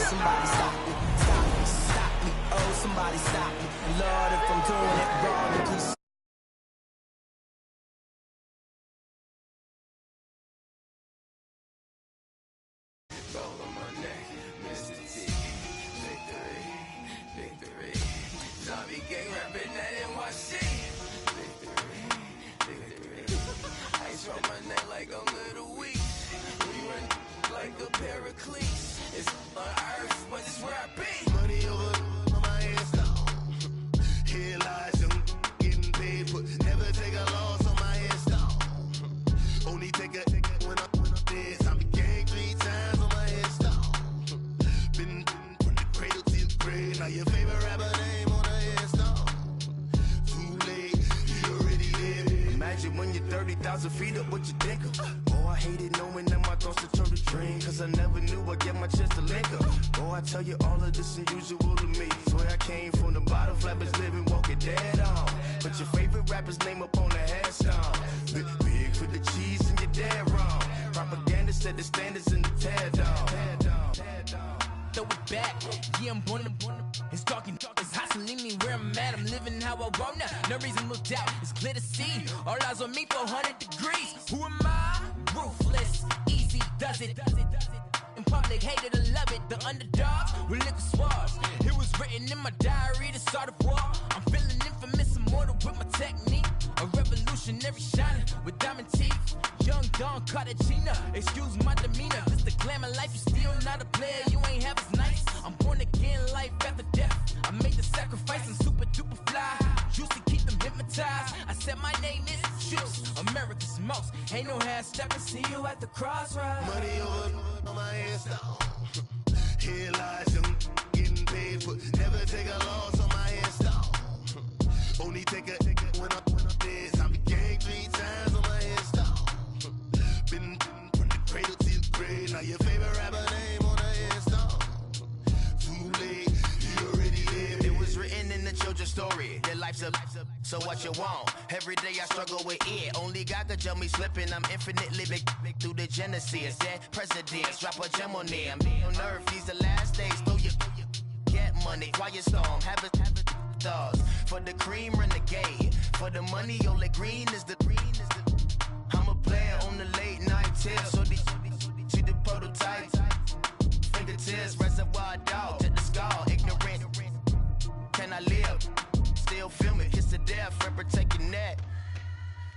somebody stop me, stop me, stop me, oh, somebody stop me. Lord, if I'm doing it wrong, then please. It's on earth, but it's where I be. Money over on my hands down. Here lies young getting paid for. Never take a loss on my hands down. Only take a when I'm dead. I be gang 3 times on my hands down. Been from the cradle to the grave. Now your favorite rapper name on the hands down. Too late, you already there. Imagine when you're 30,000 feet up, what you think of? Oh, I hated knowing that my thoughts to turn to dream. Cause I never knew I'd get my chance to link up. Oh, I tell you all of this unusual to me. Swear I came from the bottom, flappers living, walking dead on. Put your favorite rapper's name up on the headstone. Big for the cheese and you're dead wrong. Propaganda set the standards in the tear down. Throw it back, yeah, I'm born to it's talking, it's hustling me where I'm at. I'm living how I want now. No reason to look out, it's clear to see. All eyes on me, 400 degrees. Who am I? Ruthless, easy does it. In public, hated to love it. The underdogs with liquor swabs. It was written in my diary to start a war. I'm feeling infamous, immortal with my technique. A revolutionary shining with diamond teeth. Young Don Cartagena, excuse my demeanor. This the glamour life, you still not a player. You ain't half as nice. I'm born again, life after death. I made the sacrifice, I'm super duper fly. Used to keep them hypnotized. I said my name is Juice, America's most. Ain't no half stepping, see you at the crossroads. Money over on my hands down. Here lies young, getting paid for. Never take a loss on my hands down. Only take a when I'm dead. I be gang 3 times on my hands down. Been from the cradle to the grave. Now your favorite rapper name on the hands down. Too late, you already lived. It was written in the children's story. Their life's a so what you want? Every day I struggle with it. Only God could jump me slipping. I'm infinitely big through the genesis. Dead presidents, drop a gem on them. On earth, these the last days. Throw your get money, quiet storm. Have it thoughts. For the cream, renegade. For the money, only green is the green is the. I'm a player on the late night tips. So they see the prototype. Fingertips, reservoir dog to the skull. Ignorant. Can I live? Still film it, kiss the death, rep protect your neck.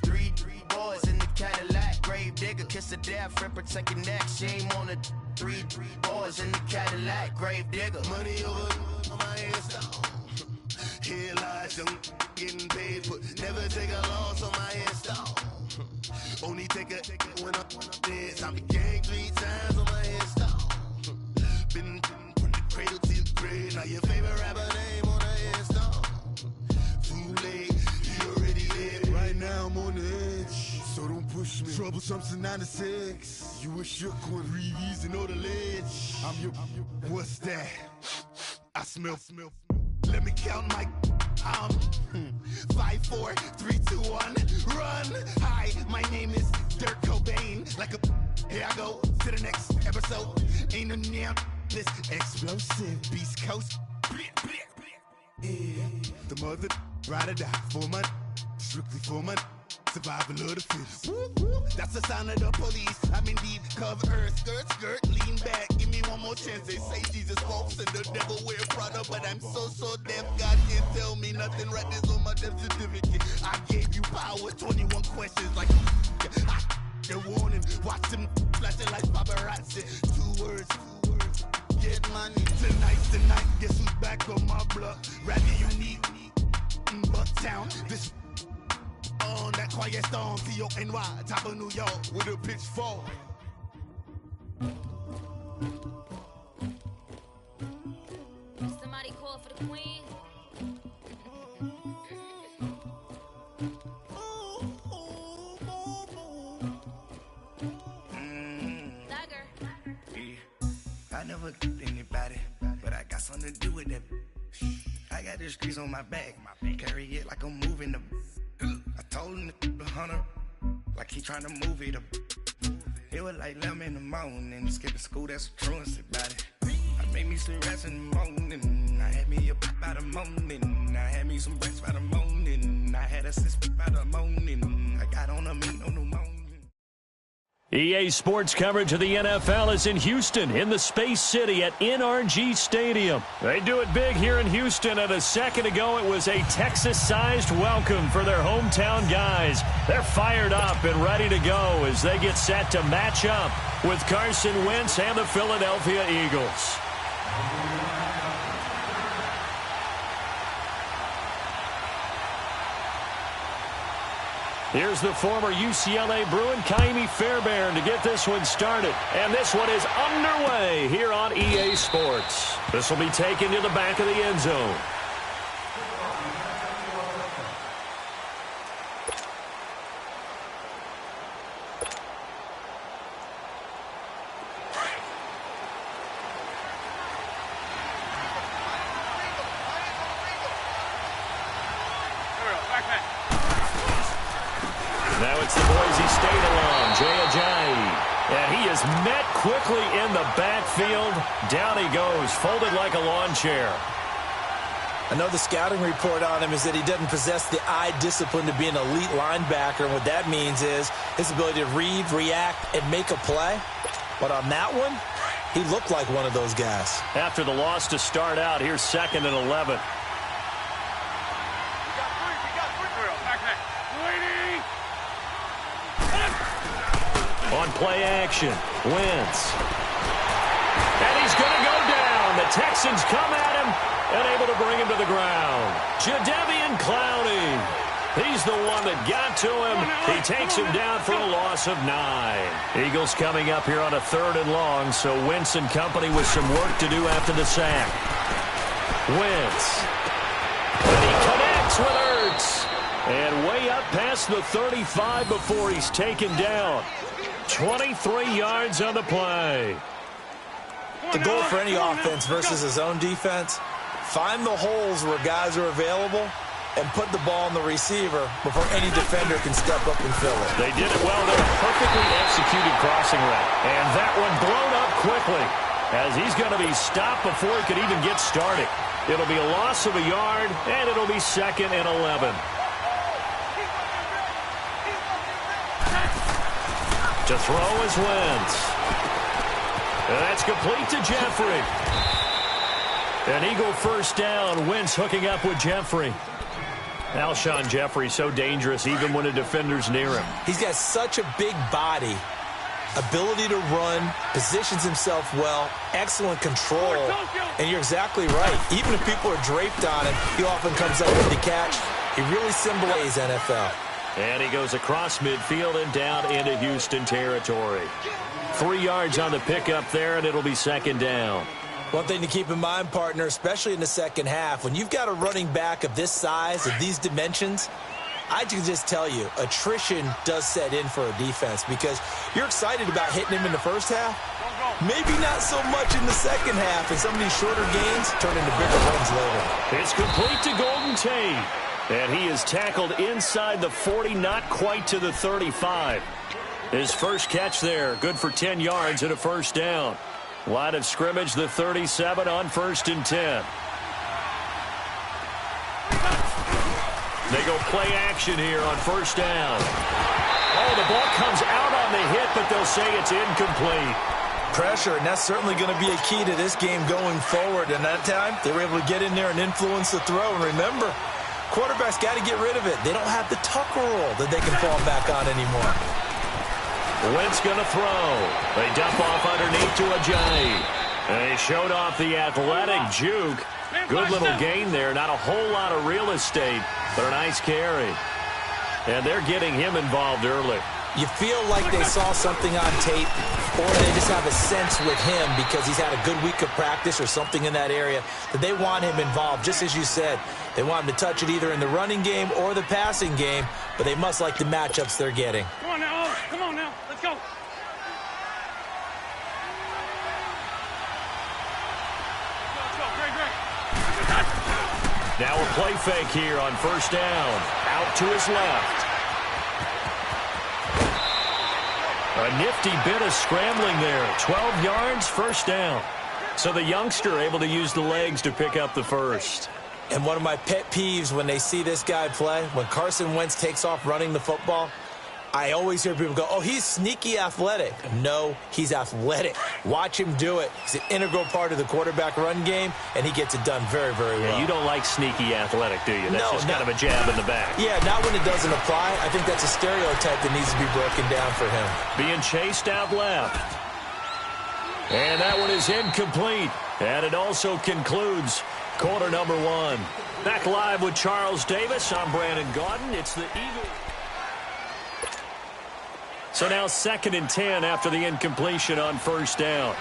3 boys in the Cadillac, grave digger, kiss the death, rep protect your neck. Shame on the 3 boys in the Cadillac, grave digger. Money over on my hands down. Here lies young, getting paid for. Never take a loss on my hands down. Only take a when I'm dead. I be gang 3 times on my hands down. Been from the cradle to the grave. Now your favorite rapper name on the hands down. Too late, you already lived. Right now I'm on the edge, so don't push me. Troublesome to 9 to 6. You a shook one, breeze and know the ledge. I'm your, what's that? I smell. Let me count my 5, 4, 3, 2, 1, run. Hi, my name is Dirk Cobain. Like a, here I go to the next episode. Ain't no damn this explosive Beast Coast. Yeah. The mother ride or die for my strictly for my survival of the fittest. That's the sign of the police. I'm indeed cover earth, skirt, lean back. Give me one more chance. They say Jesus walks and the devil wear Prada, but I'm so deaf. God can't tell me nothing. Right there's on my death certificate. I gave you power. 21 questions like the warning. Watch them flashing like paparazzi. 2 words. Get money. Tonight's the night. Guess who's back on my block? Rather unique. Bucktown. This on that quiet storm. T-O-N-Y. Top of New York with a pitchfork. Somebody call for the queen. I never anybody, but I got something to do with that. I got this grease on my back, carry it like I'm moving the. I told him the hunter, like he trying to move it up. It was like 11 in the morning, skipping school, that's a truancy about it. I Made me some rest in the morning. I had me up by the morning. I had me some rest by the morning. I had a sister by the morning. I got on a meat on the morning. EA Sports coverage of the NFL is in Houston, in the Space City at NRG Stadium. They do it big here in Houston, and a second ago it was a Texas-sized welcome for their hometown guys. They're fired up and ready to go as they get set to match up with Carson Wentz and the Philadelphia Eagles. Here's the former UCLA Bruin, Kaimi Fairbairn, to get this one started. And this one is underway here on EA Sports. This will be taken to the back of the end zone. Now it's the Boise State alum, Jay Ajayi. And he is met quickly in the backfield. Down he goes, folded like a lawn chair. I know the scouting report on him is that he doesn't possess the eye discipline to be an elite linebacker. And what that means is his ability to read, react, and make a play. But on that one, he looked like one of those guys. After the loss to start out, here's 2nd and 11. On play action, Wentz. And he's going to go down. The Texans come at him and able to bring him to the ground. Jadeveon Clowney. He's the one that got to him. He takes him down for a loss of 9. Eagles coming up here on a 3rd and long, so Wentz and company with some work to do after the sack. Wentz. And he connects with Ertz. And way up past the 35 before he's taken down. 23 yards on the play. The goal for any offense versus his own defense, find the holes where guys are available and put the ball on the receiver before any defender can step up and fill it. They did it well there. Perfectly executed crossing route. And that one blown up quickly as he's going to be stopped before he could even get started. It'll be a loss of a yard, and it'll be 2nd and 11. To throw is Wentz. And that's complete to Jeffrey. An Eagle first down. Wentz hooking up with Jeffrey. Alshon Jeffrey so dangerous even when a defender's near him. He's got such a big body, ability to run, positions himself well, excellent control. And you're exactly right. Even if people are draped on him, he often comes up with the catch. He really symbolizes NFL. And he goes across midfield and down into Houston territory. 3 yards on the pickup there, and it'll be 2nd down. One thing to keep in mind, partner, especially in the second half, when you've got a running back of this size, of these dimensions, I can just tell you, attrition does set in for a defense because you're excited about hitting him in the first half. Maybe not so much in the second half, and some of these shorter gains turn into bigger runs later. It's complete to Golden Tate. And he is tackled inside the 40, not quite to the 35. His first catch there, good for 10 yards and a first down. Line of scrimmage, the 37 on 1st and 10. They go play action here on 1st down. Oh, the ball comes out on the hit, but they'll say it's incomplete. Pressure, and that's certainly going to be a key to this game going forward. And that time, they were able to get in there and influence the throw. And remember, quarterback's got to get rid of it. They don't have the tucker roll that they can fall back on anymore. Wentz going to throw. They dump off underneath to Ajayi. And he showed off the athletic juke. Good little gain there. Not a whole lot of real estate, but a nice carry. And they're getting him involved early. You feel like they saw something on tape, or they just have a sense with him because he's had a good week of practice or something in that area that they want him involved. Just as you said, they want him to touch it either in the running game or the passing game, but they must like the matchups they're getting. Come on now, come on now, let's go. Now a play fake here on 1st down. Out to his left. A nifty bit of scrambling there. 12 yards, 1st down. So the youngster able to use the legs to pick up the first. And one of my pet peeves when they see this guy play, when Carson Wentz takes off running the football, I always hear people go, oh, he's sneaky athletic. No, he's athletic. Watch him do it. He's an integral part of the quarterback run game, and he gets it done very, very well. Yeah, you don't like sneaky athletic, do you? That's just kind of a jab in the back. Yeah, not when it doesn't apply. I think that's a stereotype that needs to be broken down for him. Being chased out left. And that one is incomplete. And it also concludes quarter number one. Back live with Charles Davis. I'm Brandon Gaudin. It's the Eagles. So now 2nd and 10 after the incompletion on first down.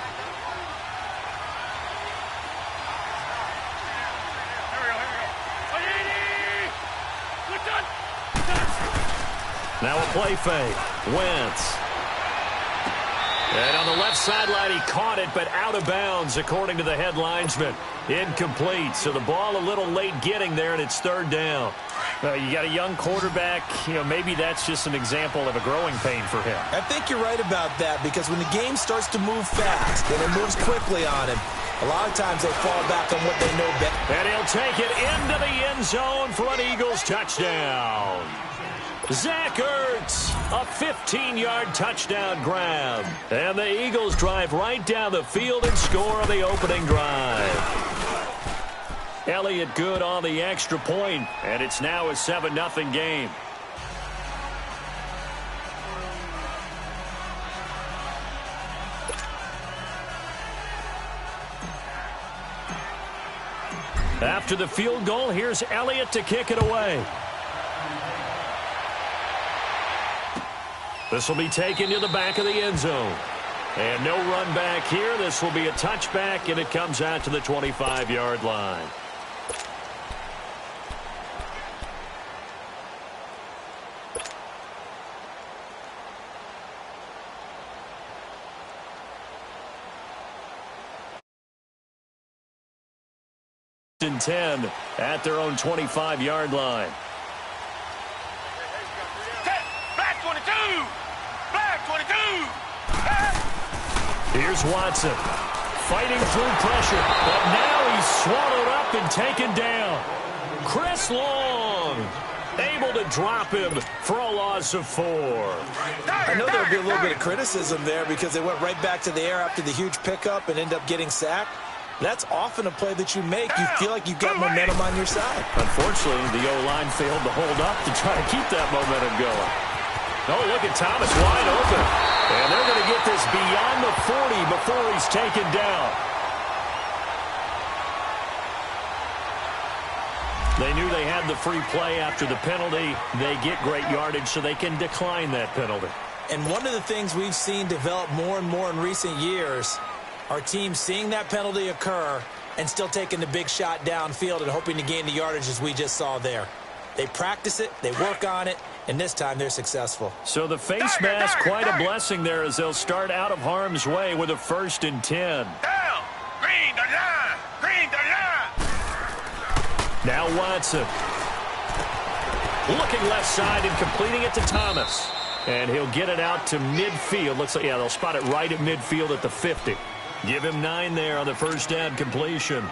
Now a play fake. Wentz. And on the left sideline, he caught it, but out of bounds, according to the head linesman. Incomplete. So the ball a little late getting there, and it's 3rd down. You got a young quarterback. Maybe that's just an example of a growing pain for him. I think you're right about that, because when the game starts to move fast and it moves quickly on him, a lot of times they fall back on what they know best. And he'll take it into the end zone for an Eagles touchdown. Zach Ertz, a 15-yard touchdown grab. And the Eagles drive right down the field and score on the opening drive. Elliott good on the extra point, and it's now a 7-0 game. After the field goal, here's Elliott to kick it away. This will be taken to the back of the end zone. And no run back here. This will be a touchback, and it comes out to the 25-yard line. And 10 at their own 25-yard line. Black 22! Black 22! Here's Watson fighting through pressure, but now he's swallowed up and taken down. Chris Long able to drop him for a loss of 4. I know there'll be a little bit of criticism there because they went right back to the air after the huge pickup and end up getting sacked. That's often a play that you make. You feel like you've got momentum on your side. Unfortunately, the O-line failed to hold up to try to keep that momentum going. Oh, look at Thomas wide open. And they're going to get this beyond the 40 before he's taken down. They knew they had the free play after the penalty. They get great yardage so they can decline that penalty. And one of the things we've seen develop more and more in recent years, our team seeing that penalty occur and still taking the big shot downfield and hoping to gain the yardage as we just saw there. They practice it, they work on it, and this time they're successful. So the face mask, quite a blessing there as they'll start out of harm's way with a 1st and 10. Down! Green the line! Green the line! Now Watson. Looking left side and completing it to Thomas. And he'll get it out to midfield. Looks like, yeah, they'll spot it right at midfield at the 50. Give him 9 there on the first down completion.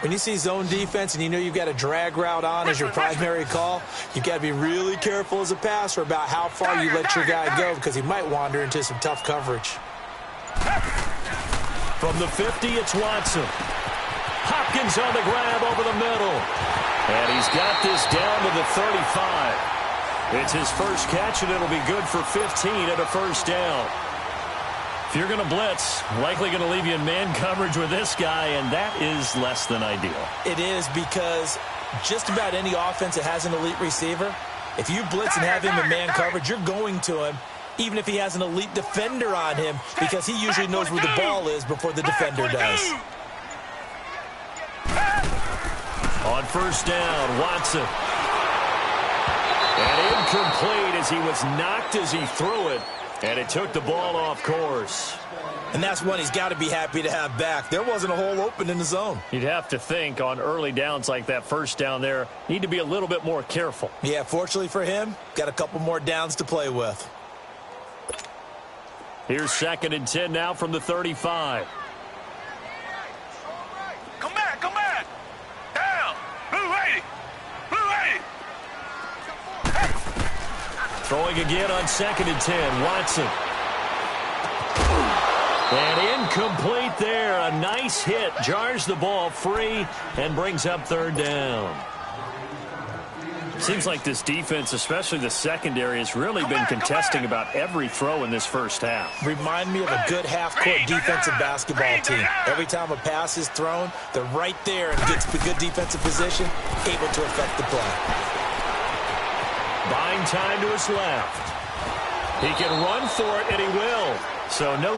When you see zone defense and you know you've got a drag route on as your primary call, you've got to be really careful as a passer about how far you let your guy go because he might wander into some tough coverage. From the 50, it's Watson. Hopkins on the grab over the middle. And he's got this down to the 35. It's his first catch, and it'll be good for 15 at a first down. If you're going to blitz, likely going to leave you in man coverage with this guy, and that is less than ideal. It is because just about any offense that has an elite receiver, if you blitz and have him in man coverage, you're going to him, even if he has an elite defender on him, because he usually knows where the ball is before the defender does. On first down, Watson. And incomplete as he was knocked as he threw it. And it took the ball off course. And that's one he's got to be happy to have back. There wasn't a hole open in the zone. You'd have to think on early downs like that first down there, need to be a little bit more careful. Yeah, fortunately for him, got a couple more downs to play with. Here's 2nd and 10 now from the 35. again on 2nd and 10. Watson. And incomplete there. A nice hit. Jars the ball free and brings up 3rd down. Seems like this defense, especially the secondary, has really been contesting about every throw in this first half. Remind me of a good half-court defensive basketball team. Every time a pass is thrown, they're right there and gets the good defensive position, able to affect the play. Buying time to his left. He can run for it, and he will. So no